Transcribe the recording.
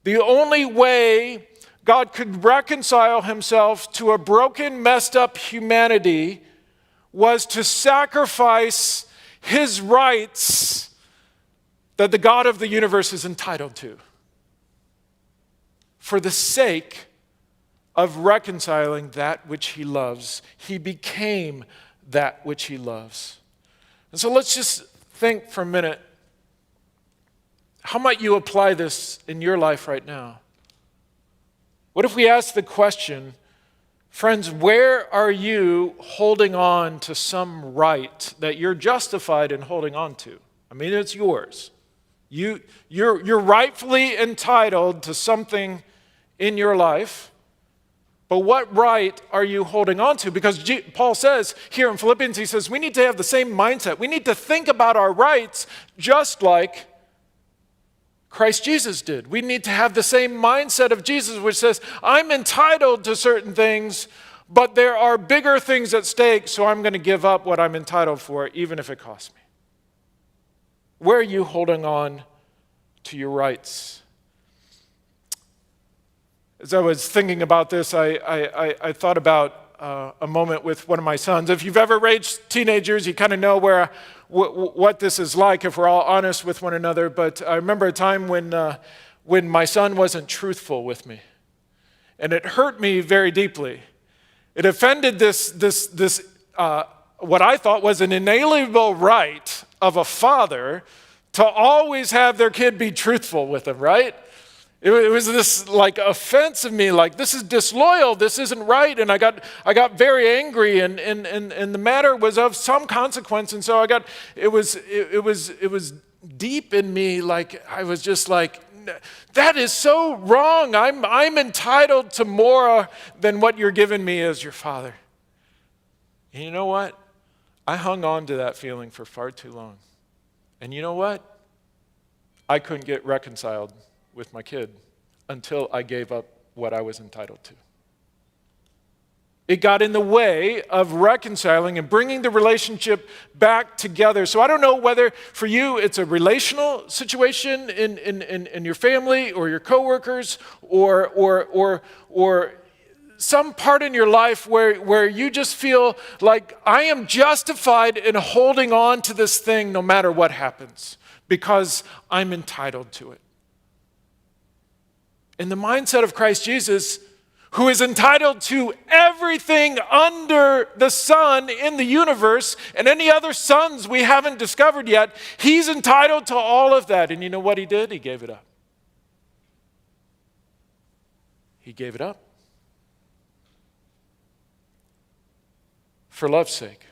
The only way God could reconcile himself to a broken, messed up humanity was to sacrifice his rights that the God of the universe is entitled to for the sake of reconciling that which he loves. He became that which he loves. And so let's just think for a minute, how might you apply this in your life right now? What if we ask the question, friends, where are you holding on to some right that you're justified in holding on to? I mean, it's yours. You're rightfully entitled to something in your life, but what right are you holding on to? Because Paul says here in Philippians, he says, we need to have the same mindset. We need to think about our rights just like Christ Jesus did. We need to have the same mindset of Jesus, which says, I'm entitled to certain things, but there are bigger things at stake, so I'm going to give up what I'm entitled for, even if it costs me. Where are you holding on to your rights? As I was thinking about this, I thought about a moment with one of my sons. If you've ever raised teenagers, you kind of know what this is like, if we're all honest with one another. But I remember a time when my son wasn't truthful with me. And it hurt me very deeply. It offended this what I thought was an inalienable right of a father to always have their kid be truthful with them, right? It was this like offense of me, like this is disloyal, this isn't right, and I got very angry, and the matter was of some consequence, and so it was deep in me, like I was just like, that is so wrong. I'm entitled to more than what you're giving me as your father. And you know what? I hung on to that feeling for far too long, and you know what? I couldn't get reconciled with my kid until I gave up what I was entitled to. It got in the way of reconciling and bringing the relationship back together. So I don't know whether for you it's a relational situation in your family or your coworkers or some part in your life where you just feel like I am justified in holding on to this thing no matter what happens because I'm entitled to it. In the mindset of Christ Jesus, who is entitled to everything under the sun in the universe and any other suns we haven't discovered yet, he's entitled to all of that. And you know what he did? He gave it up. He gave it up. For love's sake.